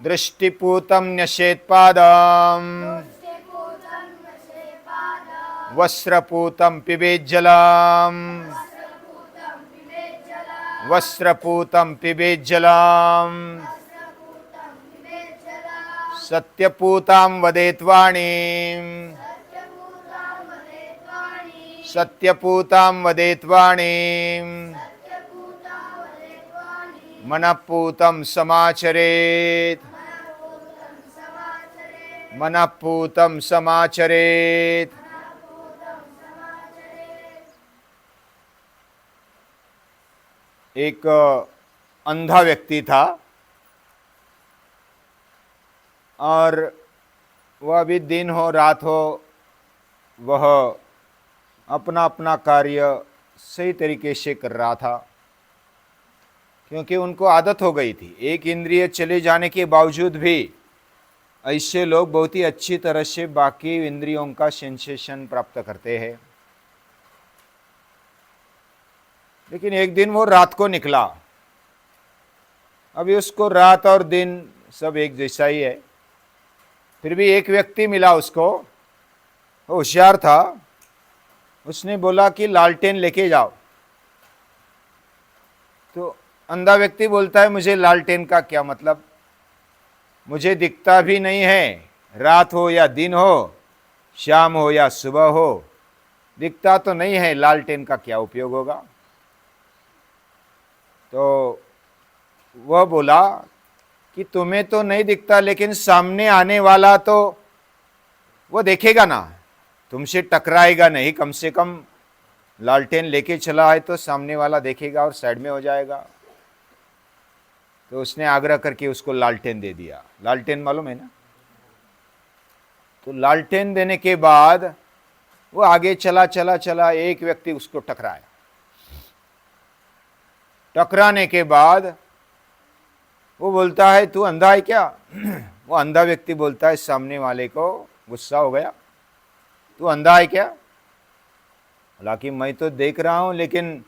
दृष्टिपूतं न्यसेत्पादम् वस्त्रपूतं पिबेज्जलम् वस्त्रपूतं पिबेज्जलम् सत्यपूतां वदेत्वाणीं सत्यपूतां वदेत्वाणीं मनःपूतं समाचरेत् मनःपूतं समाचरेत्। एक अंधा व्यक्ति था और वह अभी दिन हो रात हो वह अपना अपना कार्य सही तरीके से कर रहा था, क्योंकि उनको आदत हो गई थी। एक इंद्रिय चले जाने के बावजूद भी ऐसे लोग बहुत ही अच्छी तरह से बाकी इंद्रियों का सेंसेशन प्राप्त करते हैं। लेकिन एक दिन वो रात को निकला। अभी उसको रात और दिन सब एक जैसा ही है, फिर भी एक व्यक्ति मिला उसको, वो होशियार था। उसने बोला कि लालटेन लेके जाओ। तो अंधा व्यक्ति बोलता है मुझे लालटेन का क्या मतलब, मुझे दिखता भी नहीं है, रात हो या दिन हो, शाम हो या सुबह हो, दिखता तो नहीं है, लालटेन का क्या उपयोग होगा। तो वह बोला कि तुम्हें तो नहीं दिखता, लेकिन सामने आने वाला तो वो देखेगा ना, तुमसे टकराएगा नहीं, कम से कम लालटेन लेके चला है तो सामने वाला देखेगा और साइड में हो जाएगा। तो उसने आग्रह करके उसको लालटेन दे दिया। लालटेन मालूम है ना। तो लालटेन देने के बाद वो आगे चला चला चला, एक व्यक्ति उसको टकराया। टकराने के बाद वो बोलता है तू अंधा है क्या। वो अंधा व्यक्ति बोलता है सामने वाले को, गुस्सा हो गया, तू अंधा है क्या। हालांकि मैं तो देख रहा हूं, लेकिन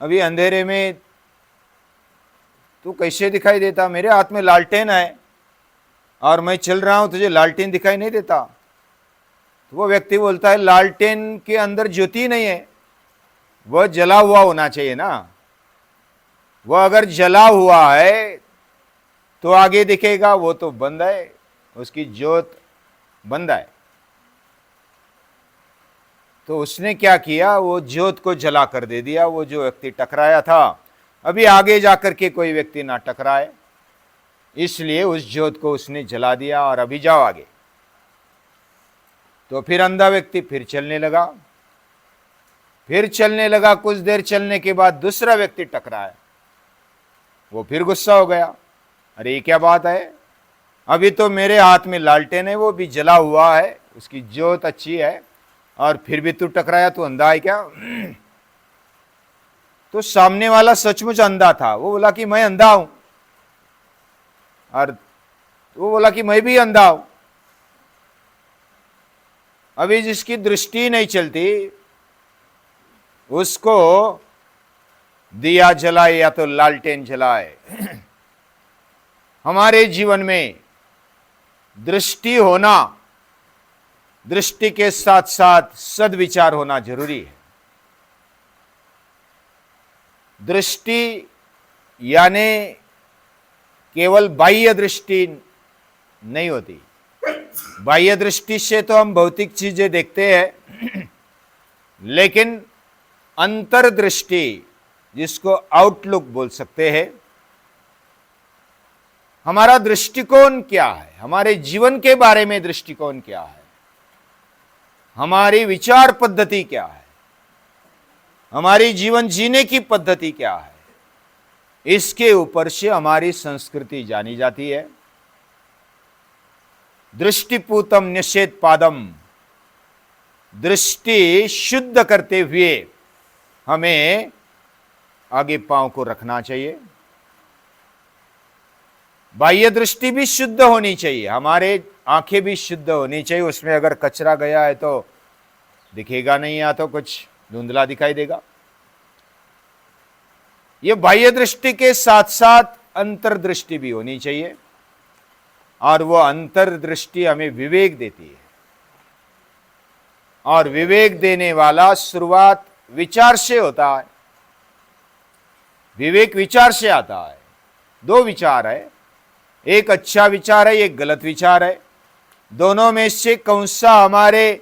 अभी अंधेरे में तू कैसे दिखाई देता, मेरे हाथ में लालटेन है और मैं चल रहा हूं, तुझे लालटेन दिखाई नहीं देता। तो वो व्यक्ति बोलता है लालटेन के अंदर ज्योति नहीं है, वह जला हुआ होना चाहिए ना। वह अगर जला हुआ है तो आगे दिखेगा, वो तो बंद है, उसकी ज्योत बंद है। तो उसने क्या किया, वो ज्योत को जला कर दे दिया। वो जो व्यक्ति टकराया था, अभी आगे जाकर के कोई व्यक्ति ना टकराए, इसलिए उस ज्योत को उसने जला दिया और अभी जाओ आगे। तो फिर अंधा व्यक्ति फिर चलने लगा। फिर चलने लगा, कुछ देर चलने के बाद दूसरा व्यक्ति टकराया। वो फिर गुस्सा हो गया, अरे ये क्या बात है, अभी तो मेरे हाथ में लालटेन है, वो भी जला हुआ है, उसकी ज्योत अच्छी है, और फिर भी तू टकराया, तू अंधा है क्या। तो सामने वाला सचमुच अंधा था। वो बोला कि मैं अंधा हूं, और वो बोला कि मैं भी अंधा हूं। अभी जिसकी दृष्टि नहीं चलती उसको दिया जलाए या तो लालटेन जलाए। हमारे जीवन में दृष्टि होना, दृष्टि के साथ साथ सद्विचार होना जरूरी है। दृष्टि यानी केवल बाह्य दृष्टि नहीं होती। बाह्य दृष्टि से तो हम भौतिक चीजें देखते हैं, लेकिन अंतर्दृष्टि, जिसको आउटलुक बोल सकते हैं, हमारा दृष्टिकोण क्या है, हमारे जीवन के बारे में दृष्टिकोण क्या है, हमारी विचार पद्धति क्या है, हमारी जीवन जीने की पद्धति क्या है, इसके ऊपर से हमारी संस्कृति जानी जाती है। दृष्टिपूतम निषेध पादम, दृष्टि शुद्ध करते हुए हमें आगे पांव को रखना चाहिए। बाह्य दृष्टि भी शुद्ध होनी चाहिए, हमारे आंखें भी शुद्ध होनी चाहिए। उसमें अगर कचरा गया है तो दिखेगा नहीं, या तो कुछ धुंधला दिखाई देगा। यह बाह्य दृष्टि के साथ साथ अंतर्दृष्टि भी होनी चाहिए। और वो अंतर्दृष्टि हमें विवेक देती है। और विवेक देने वाला शुरुआत विचार से होता है। विवेक विचार से आता है। दो विचार है, एक अच्छा विचार है, एक गलत विचार है। दोनों में से कौन सा हमारे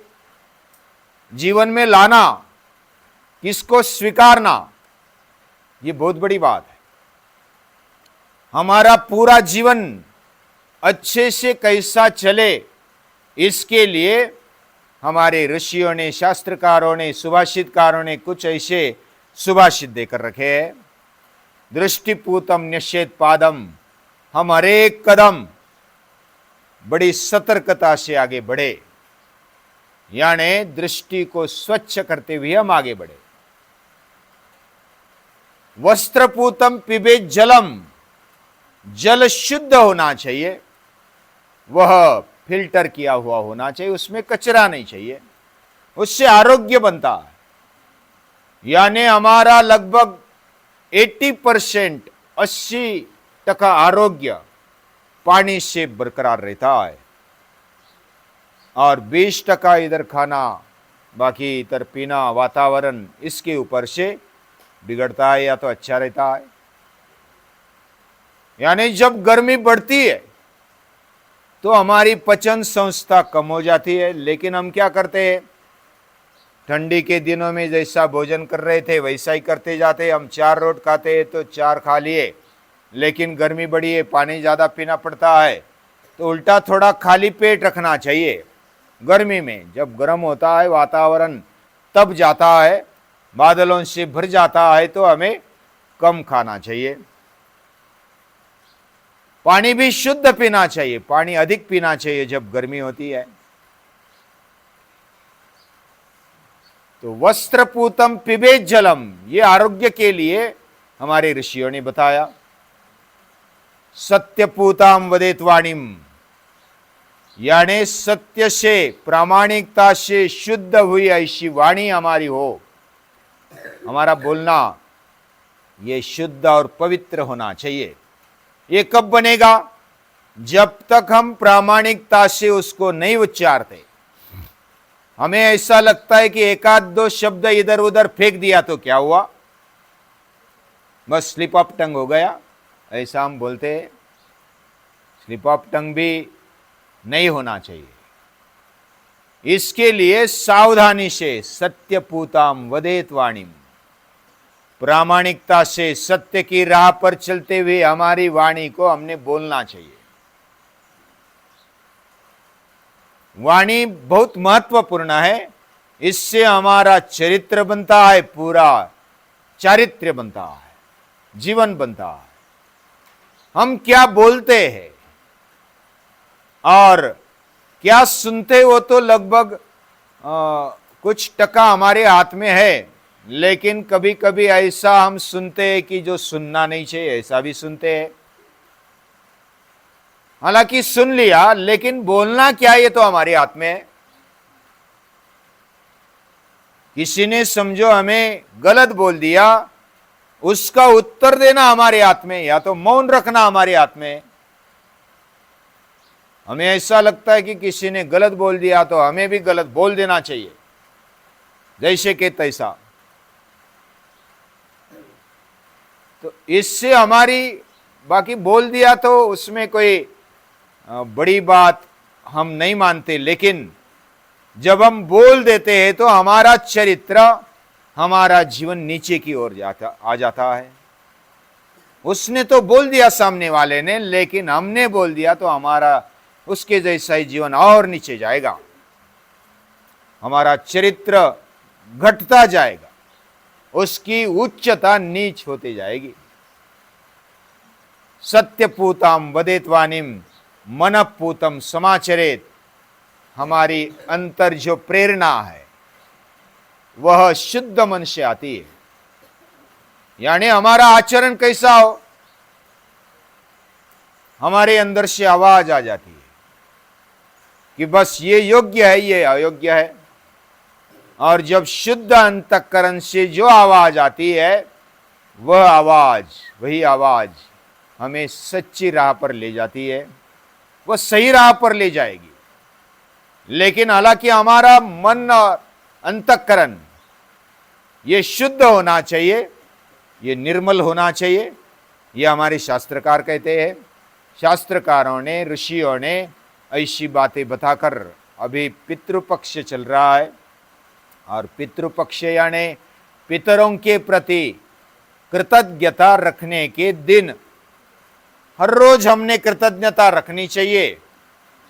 जीवन में लाना, किसको स्वीकारना, ये बहुत बड़ी बात है। हमारा पूरा जीवन अच्छे से कैसा चले, इसके लिए हमारे ऋषियों ने, शास्त्रकारों ने, सुभाषितकारों ने कुछ ऐसे सुभाषित देकर रखे हैं। दृष्टिपूतम न्यसेत पादम, हम हर एक कदम बड़ी सतर्कता से आगे बढ़े, यानी दृष्टि को स्वच्छ करते हुए हम आगे बढ़े। वस्त्रपूतम पिबेत जलम, जल शुद्ध होना चाहिए, वह फिल्टर किया हुआ होना चाहिए, उसमें कचरा नहीं चाहिए, उससे आरोग्य बनता है। यानी हमारा लगभग 80% 80% आरोग्य पानी से बरकरार रहता है, और 20% इधर खाना, बाकी इधर पीना, वातावरण इसके ऊपर से बिगड़ता है या तो अच्छा रहता है। यानी जब गर्मी बढ़ती है तो हमारी पचन संस्था कम हो जाती है, लेकिन हम क्या करते हैं, ठंडी के दिनों में जैसा भोजन कर रहे थे वैसा ही करते जाते। हम 4 रोट खाते हैं तो 4 खा लिए, लेकिन गर्मी बढ़ी है, पानी ज़्यादा पीना पड़ता है, तो उल्टा थोड़ा खाली पेट रखना चाहिए। गर्मी में जब गर्म होता है वातावरण, तब जाता है, बादलों से भर जाता है, तो हमें कम खाना चाहिए। पानी भी शुद्ध पीना चाहिए, पानी अधिक पीना चाहिए जब गर्मी होती है। तो वस्त्रपूतम पिबेत जलम, ये आरोग्य के लिए हमारे ऋषियों ने बताया। सत्यपूताम वदेत वाणीम, यानी सत्य से, प्रामाणिकता से शुद्ध हुई ऐसी वाणी हमारी हो। हमारा बोलना ये शुद्ध और पवित्र होना चाहिए। ये कब बनेगा, जब तक हम प्रामाणिकता से उसको नहीं उच्चारते। हमें ऐसा लगता है कि एक आध दो शब्द इधर उधर फेंक दिया तो क्या हुआ, बस स्लिप ऑफ टंग हो गया, ऐसा हम बोलते हैं। स्लिप ऑफ टंग भी नहीं होना चाहिए। इसके लिए सावधानी से सत्यपूताम वदेत वाणीम, प्रामाणिकता से सत्य की राह पर चलते हुए हमारी वाणी को हमने बोलना चाहिए। वाणी बहुत महत्वपूर्ण है, इससे हमारा चरित्र बनता है, पूरा चारित्र्य बनता है, जीवन बनता है। हम क्या बोलते हैं और क्या सुनते, वो तो लगभग कुछ टका हमारे हाथ में है, लेकिन कभी कभी ऐसा हम सुनते हैं कि जो सुनना नहीं चाहिए, ऐसा भी सुनते हैं। हालांकि सुन लिया, लेकिन बोलना क्या, ये तो हमारे हाथ में है। किसी ने समझो हमें गलत बोल दिया, उसका उत्तर देना हमारे हाथ में, या तो मौन रखना हमारे हाथ में। हमें ऐसा लगता है कि किसी ने गलत बोल दिया तो हमें भी गलत बोल देना चाहिए, जैसे कि तैसा। तो इससे हमारी, बाकी बोल दिया तो उसमें कोई बड़ी बात हम नहीं मानते, लेकिन जब हम बोल देते हैं तो हमारा चरित्र, हमारा जीवन नीचे की ओर आ जाता है। उसने तो बोल दिया सामने वाले ने, लेकिन हमने बोल दिया तो हमारा उसके जैसा ही जीवन और नीचे जाएगा, हमारा चरित्र घटता जाएगा, उसकी उच्चता नीच होती जाएगी। सत्यपूताम वदेत वाणीम मनपूतम समाचरेत, हमारी अंतर जो प्रेरणा है वह शुद्ध मन से आती है। यानी हमारा आचरण कैसा हो, हमारे अंदर से आवाज आ जाती है कि बस ये योग्य है, ये अयोग्य है। और जब शुद्ध अंतःकरण से जो आवाज आती है, वही आवाज हमें सच्ची राह पर ले जाती है। वो सही राह पर ले जाएगी। लेकिन हालांकि हमारा मन और अंतःकरण ये शुद्ध होना चाहिए, ये निर्मल होना चाहिए, ये हमारे शास्त्रकार कहते हैं। शास्त्रकारों ने, ऋषियों ने ऐसी बातें बताकर, अभी पितृपक्ष चल रहा है और पितृपक्ष यानी पितरों के प्रति कृतज्ञता रखने के दिन। हर रोज हमने कृतज्ञता रखनी चाहिए,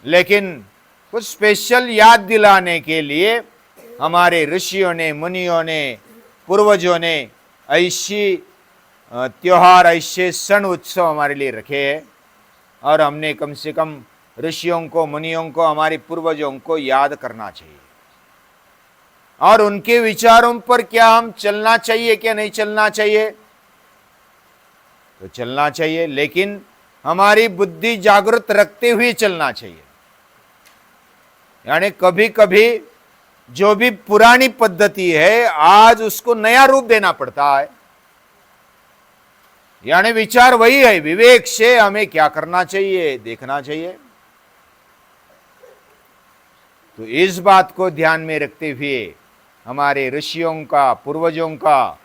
लेकिन कुछ स्पेशल याद दिलाने के लिए हमारे ऋषियों ने, मुनियों ने, पूर्वजों ने ऐसी त्योहार, ऐसे क्षण, उत्सव हमारे लिए रखे हैं। और हमने कम से कम ऋषियों को, मुनियों को, हमारे पूर्वजों को याद करना चाहिए और उनके विचारों पर क्या हम चलना चाहिए, क्या नहीं चलना चाहिए, तो चलना चाहिए, लेकिन हमारी बुद्धि जागृत रखते हुए चलना चाहिए। यानी कभी कभी जो भी पुरानी पद्धति है, आज उसको नया रूप देना पड़ता है। यानी विचार वही है, विवेक से हमें क्या करना चाहिए, देखना चाहिए। तो इस बात को ध्यान में रखते हुए हमारे ऋषियों का, पूर्वजों का,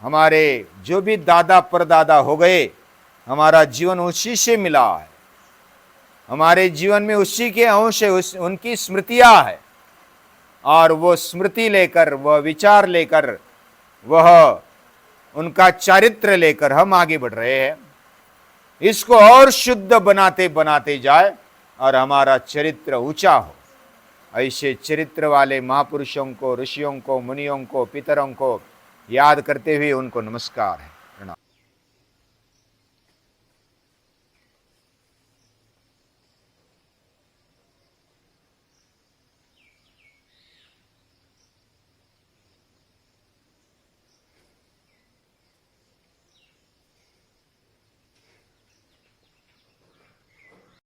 हमारे जो भी दादा परदादा हो गए, हमारा जीवन उसी से मिला है, हमारे जीवन में उसी के अंश है, उनकी स्मृतियां है। और वो स्मृति लेकर, वह विचार लेकर, वह उनका चरित्र लेकर हम आगे बढ़ रहे हैं। इसको और शुद्ध बनाते बनाते जाए और हमारा चरित्र ऊंचा हो। ऐसे चरित्र वाले महापुरुषों को, ऋषियों को, मुनियों को, पितरों को याद करते हुए उनको नमस्कार है।